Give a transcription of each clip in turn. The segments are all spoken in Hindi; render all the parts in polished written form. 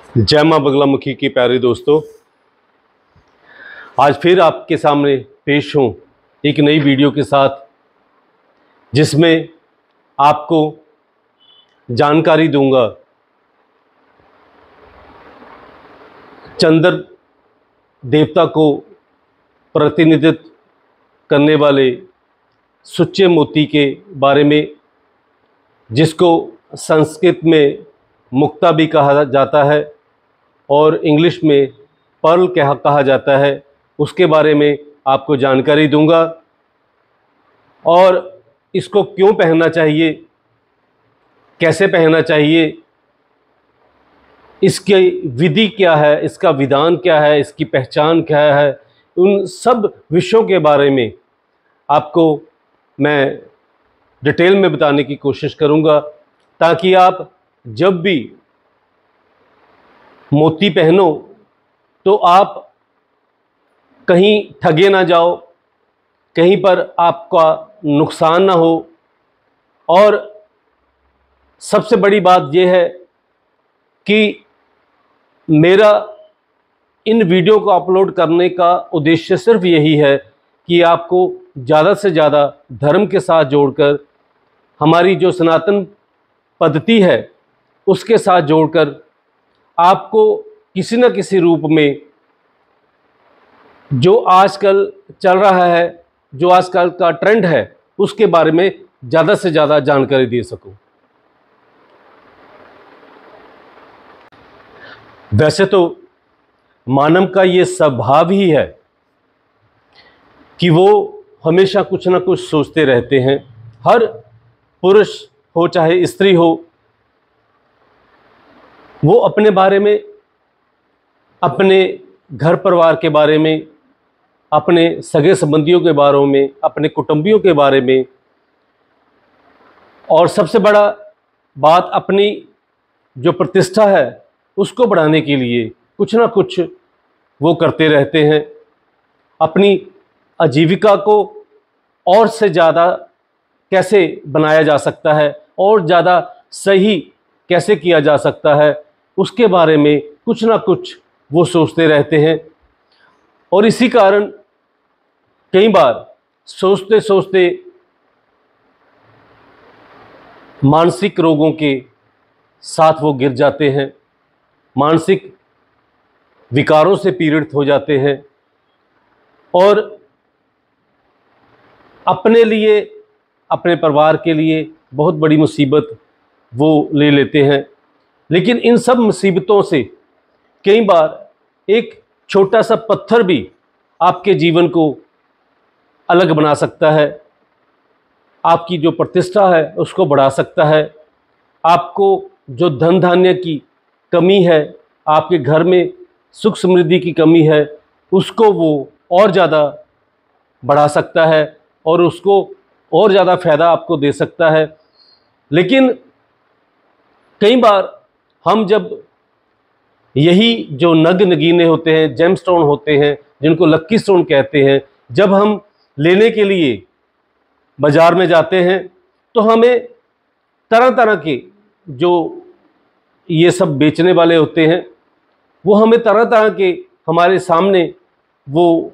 जय मां बगलामुखी की प्यारे दोस्तों, आज फिर आपके सामने पेश हूँ एक नई वीडियो के साथ, जिसमें आपको जानकारी दूंगा चंद्र देवता को प्रतिनिधित्व करने वाले सुच्चे मोती के बारे में, जिसको संस्कृत में मुक्ता भी कहा जाता है और इंग्लिश में पर्ल कहा जाता है। उसके बारे में आपको जानकारी दूंगा और इसको क्यों पहनना चाहिए, कैसे पहनना चाहिए, इसकी विधि क्या है, इसका विधान क्या है, इसकी पहचान क्या है, उन सब विषयों के बारे में आपको मैं डिटेल में बताने की कोशिश करूंगा, ताकि आप जब भी मोती पहनो तो आप कहीं ठगे ना जाओ, कहीं पर आपका नुकसान ना हो। और सबसे बड़ी बात यह है कि मेरा इन वीडियो को अपलोड करने का उद्देश्य सिर्फ यही है कि आपको ज़्यादा से ज़्यादा धर्म के साथ जोड़कर, हमारी जो सनातन पद्धति है उसके साथ जोड़कर, आपको किसी न किसी रूप में जो आजकल चल रहा है, जो आजकल का ट्रेंड है, उसके बारे में ज़्यादा से ज़्यादा जानकारी दे सकूं। वैसे तो मानव का ये स्वभाव ही है कि वो हमेशा कुछ ना कुछ सोचते रहते हैं। हर पुरुष हो चाहे स्त्री हो, वो अपने बारे में, अपने घर परिवार के बारे में, अपने सगे संबंधियों के बारे में, अपने कुटुंबियों के बारे में, और सबसे बड़ा बात अपनी जो प्रतिष्ठा है उसको बढ़ाने के लिए कुछ ना कुछ वो करते रहते हैं। अपनी आजीविका को और से ज़्यादा कैसे बनाया जा सकता है और ज़्यादा सही कैसे किया जा सकता है, उसके बारे में कुछ ना कुछ वो सोचते रहते हैं। और इसी कारण कई बार सोचते सोचते मानसिक रोगों के साथ वो गिर जाते हैं, मानसिक विकारों से पीड़ित हो जाते हैं और अपने लिए, अपने परिवार के लिए बहुत बड़ी मुसीबत वो ले लेते हैं। लेकिन इन सब मुसीबतों से कई बार एक छोटा सा पत्थर भी आपके जीवन को अलग बना सकता है, आपकी जो प्रतिष्ठा है उसको बढ़ा सकता है। आपको जो धन धान्य की कमी है, आपके घर में सुख समृद्धि की कमी है, उसको वो और ज़्यादा बढ़ा सकता है और उसको और ज़्यादा फ़ायदा आपको दे सकता है। लेकिन कई बार हम जब यही जो नग नगीने होते हैं, जेम स्टोन होते हैं, जिनको लक्की स्टोन कहते हैं, जब हम लेने के लिए बाज़ार में जाते हैं तो हमें तरह तरह के जो ये सब बेचने वाले होते हैं वो हमें तरह तरह के हमारे सामने वो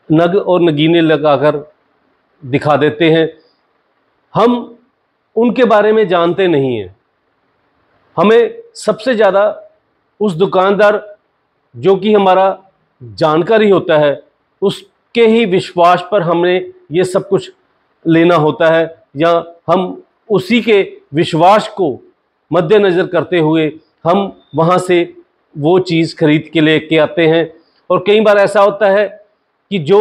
नग और नगीने लगाकर दिखा देते हैं। हम उनके बारे में जानते नहीं हैं। हमें सबसे ज़्यादा उस दुकानदार जो कि हमारा जानकारी होता है उसके ही विश्वास पर हमें ये सब कुछ लेना होता है, या हम उसी के विश्वास को मद्देनज़र करते हुए हम वहाँ से वो चीज़ खरीद के लेके आते हैं। और कई बार ऐसा होता है कि जो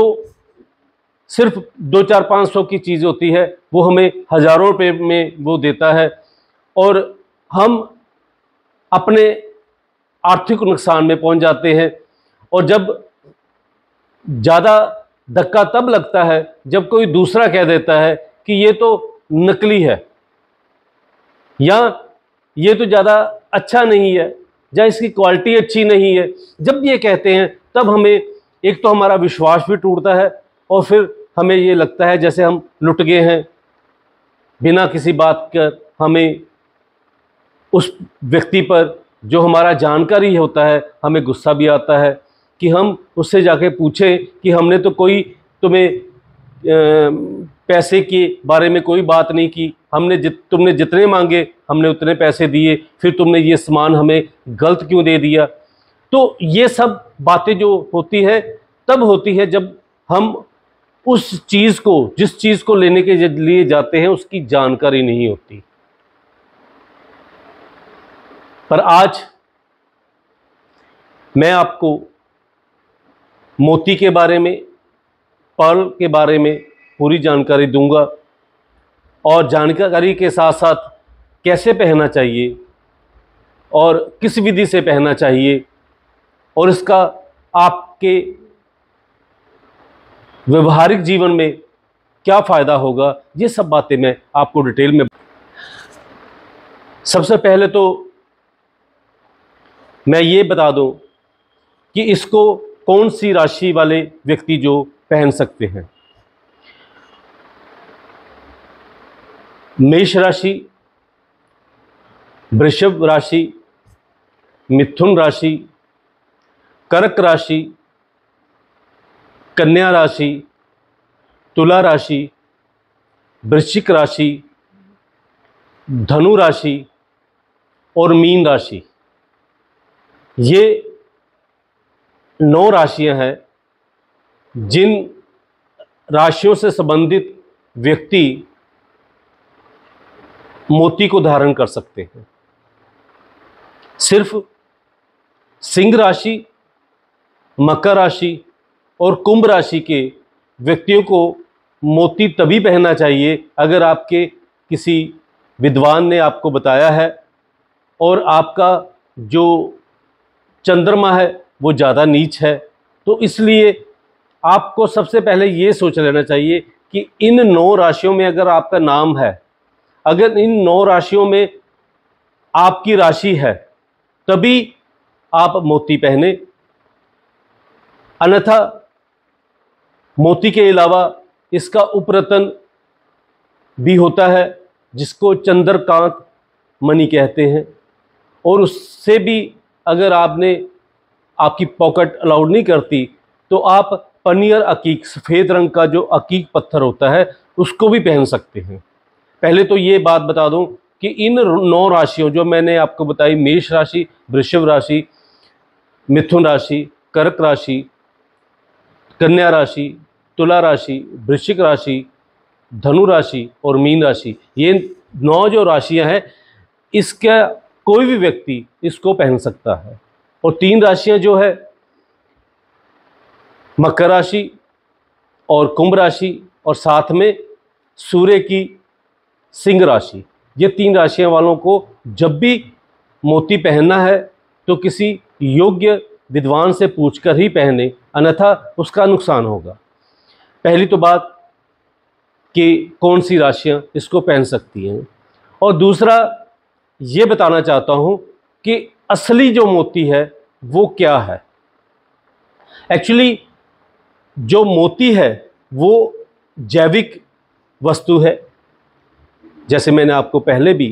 सिर्फ 2-4-500 की चीज़ होती है वो हमें हज़ारों रुपए में वो देता है और हम अपने आर्थिक नुकसान में पहुंच जाते हैं। और जब ज़्यादा धक्का तब लगता है जब कोई दूसरा कह देता है कि ये तो नकली है, या ये तो ज़्यादा अच्छा नहीं है, या इसकी क्वालिटी अच्छी नहीं है। जब ये कहते हैं तब हमें एक तो हमारा विश्वास भी टूटता है और फिर हमें ये लगता है जैसे हम लुट गए हैं। बिना किसी बात कर हमें उस व्यक्ति पर जो हमारा जानकारी होता है हमें गुस्सा भी आता है कि हम उससे जाके पूछें कि हमने तो कोई तुम्हें पैसे के बारे में कोई बात नहीं की, तुमने जितने मांगे हमने उतने पैसे दिए, फिर तुमने ये सामान हमें गलत क्यों दे दिया। तो ये सब बातें जो होती है तब होती है जब हम उस चीज़ को, जिस चीज़ को लेने के लिए जाते हैं उसकी जानकारी नहीं होती। पर आज मैं आपको मोती के बारे में, पर्ल के बारे में पूरी जानकारी दूंगा और जानकारी के साथ साथ कैसे पहनना चाहिए और किस विधि से पहनना चाहिए और इसका आपके व्यवहारिक जीवन में क्या फ़ायदा होगा, ये सब बातें मैं आपको डिटेल में। सबसे पहले तो मैं ये बता दूं कि इसको कौन सी राशि वाले व्यक्ति जो पहन सकते हैं। मेष राशि, वृषभ राशि, मिथुन राशि, कर्क राशि, कन्या राशि, तुला राशि, वृश्चिक राशि, धनु राशि और मीन राशि, ये 9 राशियां हैं जिन राशियों से संबंधित व्यक्ति मोती को धारण कर सकते हैं। सिर्फ सिंह राशि, मकर राशि और कुंभ राशि के व्यक्तियों को मोती तभी पहनना चाहिए अगर आपके किसी विद्वान ने आपको बताया है और आपका जो चंद्रमा है वो ज़्यादा नीच है। तो इसलिए आपको सबसे पहले ये सोच लेना चाहिए कि इन 9 राशियों में अगर आपका नाम है, अगर इन 9 राशियों में आपकी राशि है, तभी आप मोती पहने। अन्यथा मोती के अलावा इसका उपरतन भी होता है जिसको चंद्रकांत मणि कहते हैं, और उससे भी अगर आपकी पॉकेट अलाउड नहीं करती तो आप पनियर अकीक, सफ़ेद रंग का जो अकीक पत्थर होता है उसको भी पहन सकते हैं। पहले तो ये बात बता दूं कि इन 9 राशियों जो मैंने आपको बताई, मेष राशि, वृषभ राशि, मिथुन राशि, कर्क राशि, कन्या राशि, तुला राशि, वृश्चिक राशि, धनु राशि और मीन राशि, ये 9 जो राशियां हैं इसका कोई भी व्यक्ति इसको पहन सकता है। और 3 राशियां जो है मकर राशि और कुंभ राशि और साथ में सूर्य की सिंह राशि, ये 3 राशियां वालों को जब भी मोती पहनना है तो किसी योग्य विद्वान से पूछकर ही पहने, अन्यथा उसका नुकसान होगा। पहली तो बात कि कौन सी राशियां इसको पहन सकती हैं, और दूसरा ये बताना चाहता हूं कि असली जो मोती है वो क्या है। एक्चुअली जो मोती है वो जैविक वस्तु है। जैसे मैंने आपको पहले भी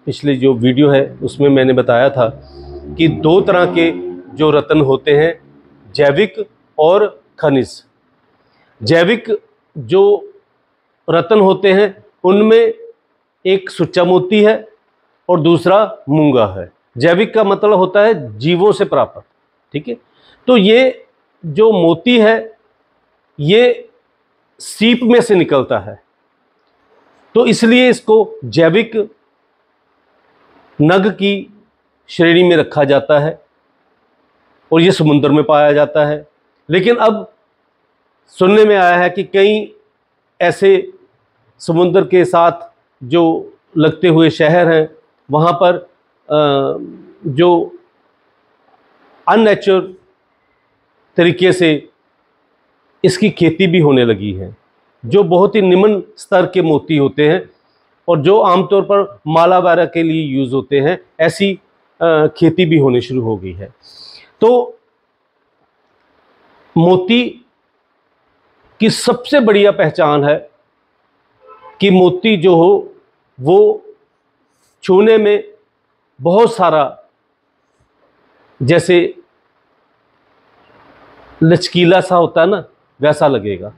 पिछले जो वीडियो है उसमें मैंने बताया था कि 2 तरह के जो रत्न होते हैं, जैविक और खनिज। जैविक जो रत्न होते हैं उनमें एक सुच्चा मोती है और दूसरा मूंगा है। जैविक का मतलब होता है जीवों से प्राप्त, ठीक है। तो ये जो मोती है ये सीप में से निकलता है, तो इसलिए इसको जैविक नग की श्रेणी में रखा जाता है और ये समुद्र में पाया जाता है। लेकिन अब सुनने में आया है कि कई ऐसे समुद्र के साथ जो लगते हुए शहर हैं वहाँ पर जो अननेचुरल तरीके से इसकी खेती भी होने लगी है, जो बहुत ही निम्न स्तर के मोती होते हैं और जो आमतौर पर माला वगैरह के लिए यूज़ होते हैं, ऐसी खेती भी होनी शुरू हो गई है। तो मोती की सबसे बढ़िया पहचान है कि मोती जो हो वो छूने में बहुत सारा जैसे लचकीला सा होता है ना, वैसा लगेगा।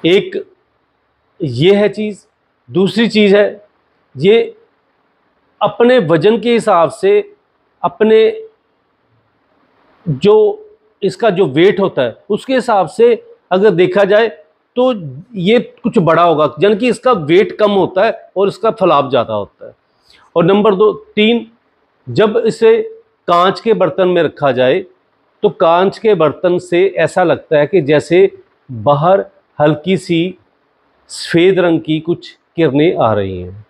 एक ये है चीज़। दूसरी चीज़ है, ये अपने वजन के हिसाब से, अपने जो इसका जो वेट होता है उसके हिसाब से अगर देखा जाए तो ये कुछ बड़ा होगा, यानी कि इसका वेट कम होता है और इसका फैलाव ज़्यादा होता है। और नंबर 3, जब इसे कांच के बर्तन में रखा जाए तो कांच के बर्तन से ऐसा लगता है कि जैसे बाहर हल्की सी सफ़ेद रंग की कुछ किरणें आ रही हैं।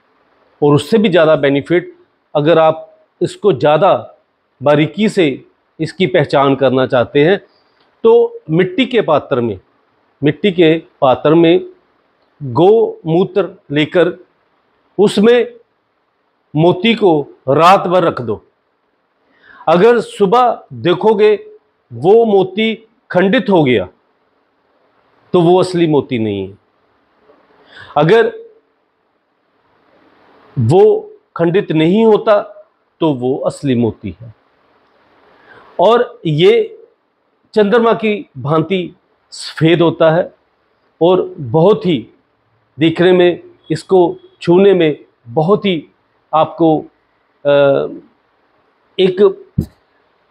और उससे भी ज़्यादा बेनिफिट, अगर आप इसको ज़्यादा बारीकी से इसकी पहचान करना चाहते हैं तो मिट्टी के पात्र में गोमूत्र लेकर उसमें मोती को रात भर रख दो। अगर सुबह देखोगे वो मोती खंडित हो गया तो वो असली मोती नहीं है। अगर वो खंडित नहीं होता तो वो असली मोती है। और ये चंद्रमा की भांति सफ़ेद होता है और बहुत ही दिखने में, इसको छूने में बहुत ही आपको एक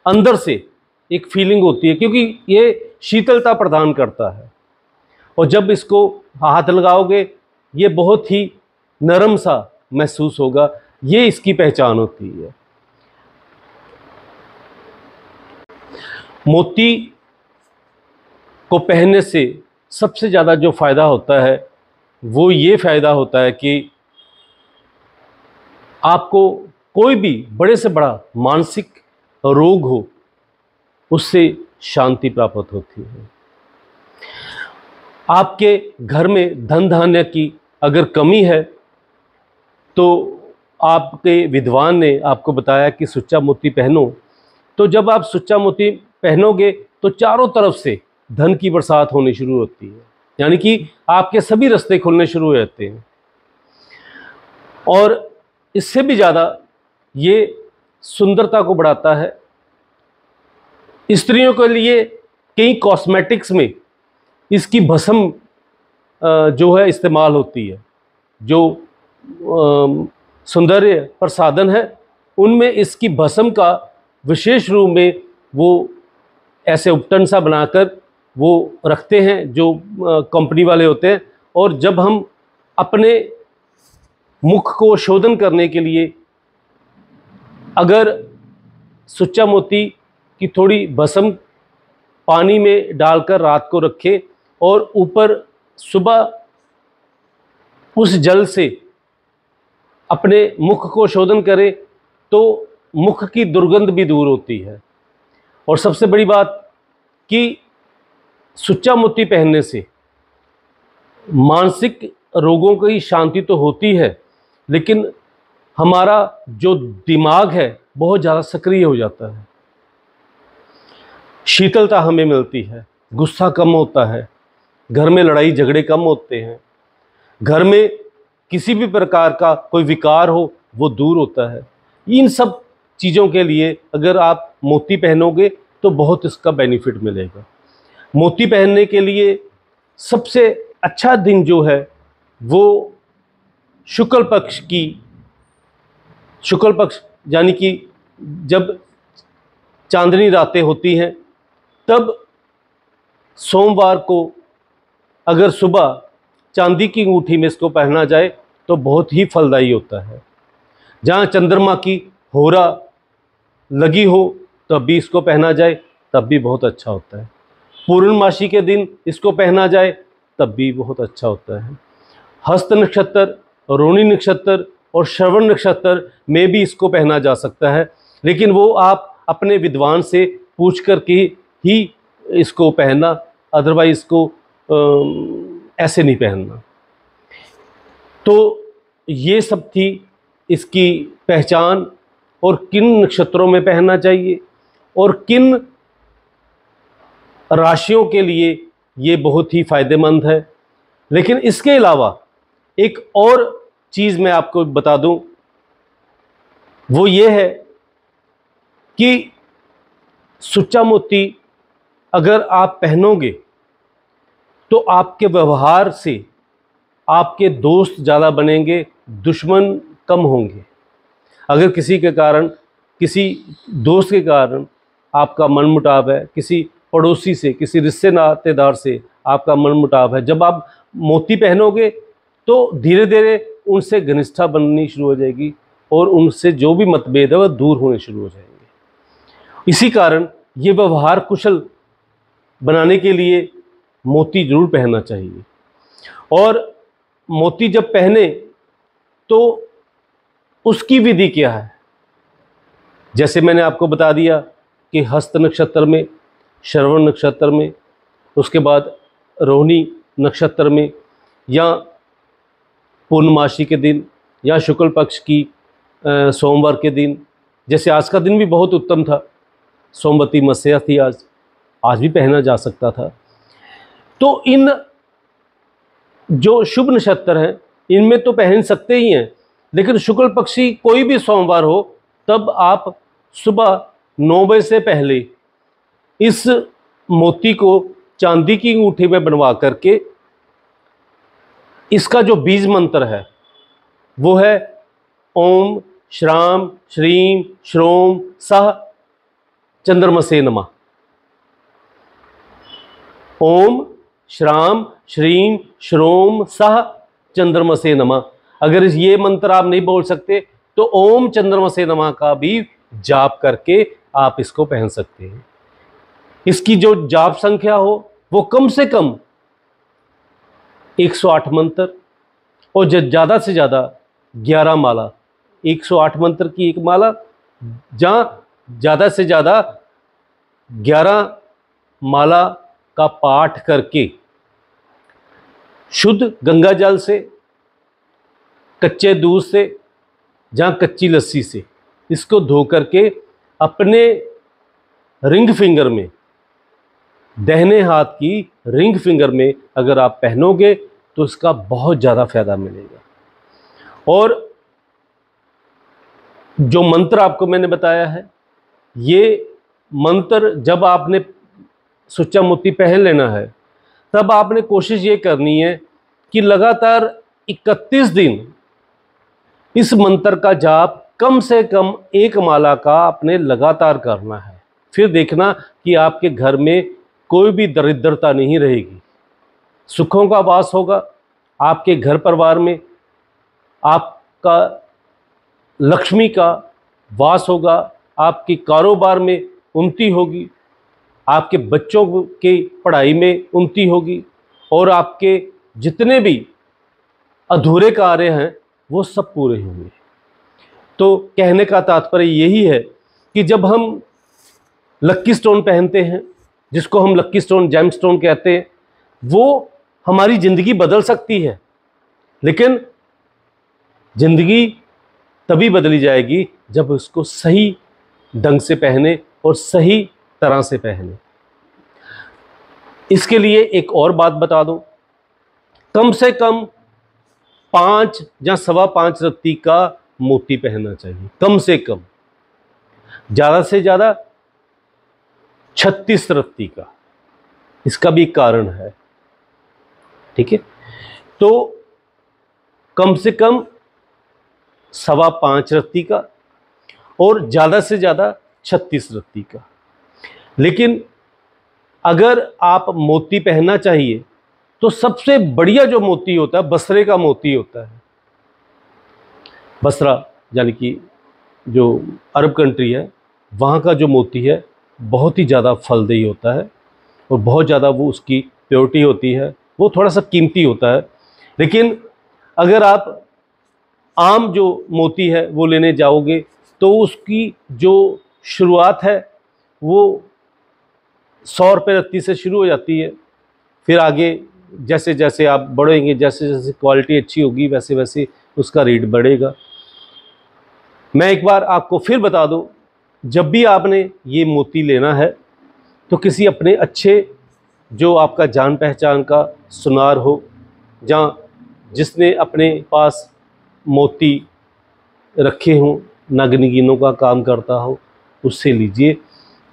अंदर से एक फीलिंग होती है, क्योंकि ये शीतलता प्रदान करता है। और जब इसको हाथ लगाओगे ये बहुत ही नरम सा महसूस होगा। ये इसकी पहचान होती है। मोती को पहनने से सबसे ज़्यादा जो फ़ायदा होता है वो ये फ़ायदा होता है कि आपको कोई भी बड़े से बड़ा मानसिक रोग हो उससे शांति प्राप्त होती है। आपके घर में धन धान्य की अगर कमी है तो आपके विद्वान ने आपको बताया कि सुच्चा मोती पहनो। तो जब आप सुच्चा मोती पहनोगे तो चारों तरफ से धन की बरसात होनी शुरू होती है, यानी कि आपके सभी रास्ते खुलने शुरू हो जाते हैं। और इससे भी ज़्यादा ये सुंदरता को बढ़ाता है। स्त्रियों के लिए कई कॉस्मेटिक्स में इसकी भस्म जो है इस्तेमाल होती है। जो सौंदर्य प्रसाधन है उनमें इसकी भस्म का विशेष रूप में वो ऐसे उपटन सा बनाकर वो रखते हैं जो कंपनी वाले होते हैं। और जब हम अपने मुख को शोधन करने के लिए अगर सुच्चा मोती की थोड़ी भस्म पानी में डालकर रात को रखें और ऊपर सुबह उस जल से अपने मुख को शोधन करें तो मुख की दुर्गंध भी दूर होती है। और सबसे बड़ी बात कि सुच्चा मोती पहनने से मानसिक रोगों की शांति तो होती है, लेकिन हमारा जो दिमाग है बहुत ज़्यादा सक्रिय हो जाता है। शीतलता हमें मिलती है, गुस्सा कम होता है, घर में लड़ाई झगड़े कम होते हैं, घर में किसी भी प्रकार का कोई विकार हो वो दूर होता है। इन सब चीज़ों के लिए अगर आप मोती पहनोगे तो बहुत इसका बेनिफिट मिलेगा। मोती पहनने के लिए सबसे अच्छा दिन जो है वो शुक्ल पक्ष यानी कि जब चांदनी रातें होती हैं तब सोमवार को अगर सुबह चांदी की अंगूठी में इसको पहना जाए तो बहुत ही फलदायी होता है। जहाँ चंद्रमा की होरा लगी हो तब भी इसको पहना जाए तब भी बहुत अच्छा होता है। पूर्णमासी के दिन इसको पहना जाए तब भी बहुत अच्छा होता है। हस्त नक्षत्र, रोहिणी नक्षत्र और श्रवण नक्षत्र में भी इसको पहना जा सकता है, लेकिन वो आप अपने विद्वान से पूछ कर के ही इसको पहनना, अदरवाइज इसको ऐसे नहीं पहनना। तो ये सब थी इसकी पहचान और किन नक्षत्रों में पहनना चाहिए और किन राशियों के लिए ये बहुत ही फायदेमंद है। लेकिन इसके अलावा एक और चीज़ मैं आपको बता दूं, वो ये है कि सुच्चा मोती अगर आप पहनोगे तो आपके व्यवहार से आपके दोस्त ज़्यादा बनेंगे, दुश्मन कम होंगे। अगर किसी के कारण, किसी दोस्त के कारण आपका मनमुटाव है, किसी पड़ोसी से, किसी रिश्ते नातेदार से आपका मनमुटाव है, जब आप मोती पहनोगे तो धीरे धीरे उनसे घनिष्ठता बननी शुरू हो जाएगी और उनसे जो भी मतभेद है वह दूर होने शुरू हो जाएंगे। इसी कारण ये व्यवहार कुशल बनाने के लिए मोती जरूर पहनना चाहिए। और मोती जब पहने तो उसकी विधि क्या है, जैसे मैंने आपको बता दिया कि हस्त नक्षत्र में, श्रवण नक्षत्र में, उसके बाद रोहिणी नक्षत्र में, या पूर्णमासी के दिन, या शुक्ल पक्ष की सोमवार के दिन। जैसे आज का दिन भी बहुत उत्तम था, सोमवती मस्या थी, आज भी पहना जा सकता था। तो इन जो शुभ नक्षत्र हैं इनमें तो पहन सकते ही हैं, लेकिन शुक्ल पक्षी कोई भी सोमवार हो तब आप सुबह 9 बजे से पहले इस मोती को चांदी की अंगूठी में बनवा करके इसका जो बीज मंत्र है वो है ओम श्राम श्रीम श्रोम सह चंद्रमसे नमः। ओम श्राम श्रीम श्रोम सह चंद्रमसे नमः। अगर ये मंत्र आप नहीं बोल सकते तो ओम चंद्रमसे नमः का भी जाप करके आप इसको पहन सकते हैं। इसकी जो जाप संख्या हो वो कम से कम 108 मंत्र और ज़्यादा से ज़्यादा 11 माला। 108 मंत्र की एक माला, जहाँ ज़्यादा से ज़्यादा 11 माला का पाठ करके शुद्ध गंगा जल से, कच्चे दूध से, जहाँ कच्ची लस्सी से इसको धो करके अपने रिंग फिंगर में, दाहिने हाथ की रिंग फिंगर में अगर आप पहनोगे तो इसका बहुत ज़्यादा फायदा मिलेगा। और जो मंत्र आपको मैंने बताया है, ये मंत्र जब आपने सुच्चा मोती पहन लेना है तब आपने कोशिश ये करनी है कि लगातार 31 दिन इस मंत्र का जाप कम से कम 1 माला का आपने लगातार करना है। फिर देखना कि आपके घर में कोई भी दरिद्रता नहीं रहेगी, सुखों का वास होगा आपके घर परिवार में, आपका लक्ष्मी का वास होगा, आपकी कारोबार में उन्नति होगी, आपके बच्चों की पढ़ाई में उन्नति होगी और आपके जितने भी अधूरे कार्य हैं वो सब पूरे होंगे। तो कहने का तात्पर्य यही है कि जब हम लक्की स्टोन पहनते हैं, जिसको हम लक्की स्टोन, जेम स्टोन कहते हैं, वो हमारी ज़िंदगी बदल सकती है, लेकिन ज़िंदगी तभी बदली जाएगी जब उसको सही ढंग से पहने और सही तरह से पहने। इसके लिए एक और बात बता दूं, कम से कम 5 या 5.25 रत्ती का मोती पहनना चाहिए, कम से कम, ज़्यादा से ज़्यादा 36 रत्ती का। इसका भी कारण है, ठीक है। तो कम से कम 5.25 रत्ती का और ज़्यादा से ज़्यादा 36 रत्ती का। लेकिन अगर आप मोती पहनना चाहिए तो सबसे बढ़िया जो मोती होता है बसरे का मोती होता है। बसरा यानी कि जो अरब कंट्री है वहाँ का जो मोती है बहुत ही ज़्यादा फलदायी होता है और बहुत ज़्यादा वो उसकी प्योरिटी होती है, वो थोड़ा सा कीमती होता है। लेकिन अगर आप आम जो मोती है वो लेने जाओगे तो उसकी जो शुरुआत है वो 100 रुपये रत्ती से शुरू हो जाती है। फिर आगे जैसे जैसे आप बढ़ेंगे, जैसे जैसे क्वालिटी अच्छी होगी, वैसे वैसे उसका रेट बढ़ेगा। मैं एक बार आपको फिर बता दूं, जब भी आपने ये मोती लेना है तो किसी अपने अच्छे, जो आपका जान पहचान का सुनार हो, जहाँ जिसने अपने पास मोती रखे हों, नगनगीनों का काम करता हो, उससे लीजिए,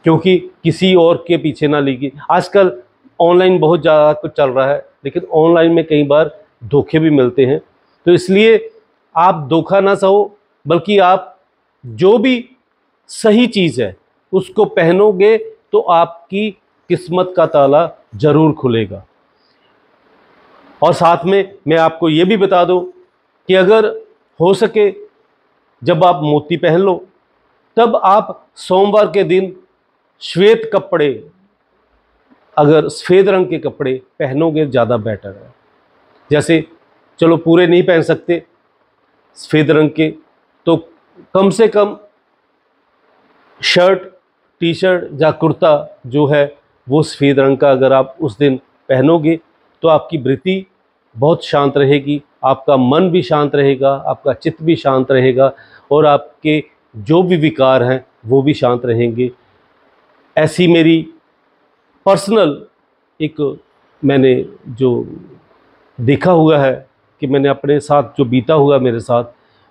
क्योंकि किसी और के पीछे ना लीजिए। आजकल ऑनलाइन बहुत ज़्यादा कुछ चल रहा है, लेकिन ऑनलाइन में कई बार धोखे भी मिलते हैं। तो इसलिए आप धोखा ना सहो, बल्कि आप जो भी सही चीज़ है उसको पहनोगे तो आपकी किस्मत का ताला ज़रूर खुलेगा। और साथ में मैं आपको ये भी बता दूं कि अगर हो सके जब आप मोती पहन लो, तब आप सोमवार के दिन श्वेत कपड़े, अगर सफ़ेद रंग के कपड़े पहनोगे ज़्यादा बेटर है। जैसे चलो पूरे नहीं पहन सकते सफ़ेद रंग के, तो कम से कम शर्ट, टी शर्ट या कुर्ता जो है वो सफ़ेद रंग का अगर आप उस दिन पहनोगे तो आपकी वृत्ति बहुत शांत रहेगी, आपका मन भी शांत रहेगा, आपका चित्त भी शांत रहेगा, और आपके जो भी विकार हैं वो भी शांत रहेंगे। ऐसी मेरी पर्सनल एक मैंने जो देखा हुआ है कि मैंने अपने साथ जो बीता हुआ मेरे साथ,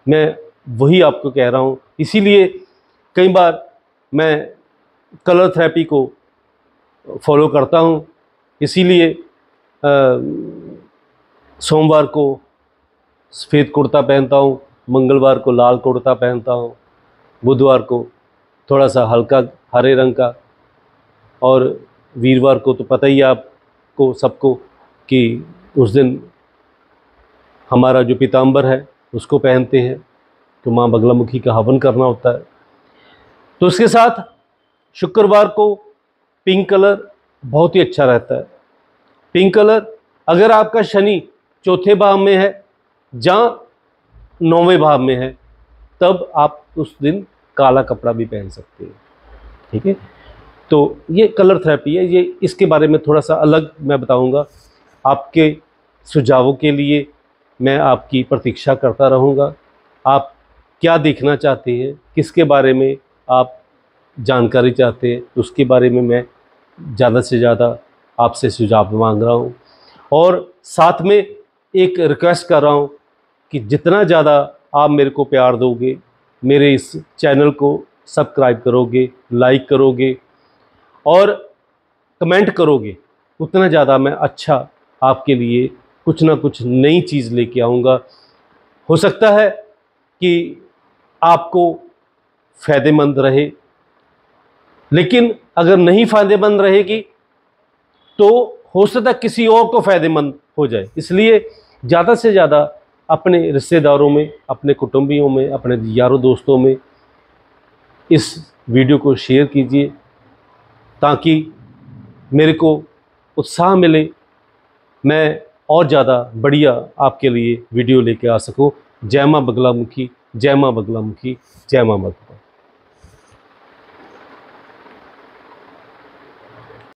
मैं वही आपको कह रहा हूँ। इसीलिए कई बार मैं कलर थेरेपी को फॉलो करता हूँ। इसीलिए सोमवार को सफ़ेद कुर्ता पहनता हूँ, मंगलवार को लाल कुर्ता पहनता हूँ, बुधवार को थोड़ा सा हल्का हरे रंग का, और वीरवार को तो पता ही है आपको सबको कि उस दिन हमारा जो पीताम्बर है उसको पहनते हैं, तो माँ बगलामुखी का हवन करना होता है। तो उसके साथ शुक्रवार को पिंक कलर बहुत ही अच्छा रहता है। पिंक कलर, अगर आपका शनि चौथे भाव में है या 9वें भाव में है, तब आप उस दिन काला कपड़ा भी पहन सकते हैं। ठीक है, तो ये कलर थेरेपी है। ये इसके बारे में थोड़ा सा अलग मैं बताऊंगा। आपके सुझावों के लिए मैं आपकी प्रतीक्षा करता रहूँगा। आप क्या देखना चाहते हैं, किसके बारे में आप जानकारी चाहते हैं, उसके बारे में मैं ज़्यादा से ज़्यादा आपसे सुझाव मांग रहा हूँ। और साथ में एक रिक्वेस्ट कर रहा हूँ कि जितना ज़्यादा आप मेरे को प्यार दोगे, मेरे इस चैनल को सब्सक्राइब करोगे, लाइक करोगे और कमेंट करोगे, उतना ज़्यादा मैं अच्छा आपके लिए कुछ ना कुछ नई चीज़ लेके आऊँगा। हो सकता है कि आपको फ़ायदेमंद रहे, लेकिन अगर नहीं फ़ायदेमंद रहेगी तो हो सकता है किसी और को फ़ायदेमंद हो जाए। इसलिए ज़्यादा से ज़्यादा अपने रिश्तेदारों में, अपने कुटुंबियों में, अपने यारों दोस्तों में इस वीडियो को शेयर कीजिए, ताकि मेरे को उत्साह मिले, मैं और ज़्यादा बढ़िया आपके लिए वीडियो लेके आ सकूं। जय माँ बगलामुखी, जय माँ बगलामुखी, जय माँ बगलामुखी।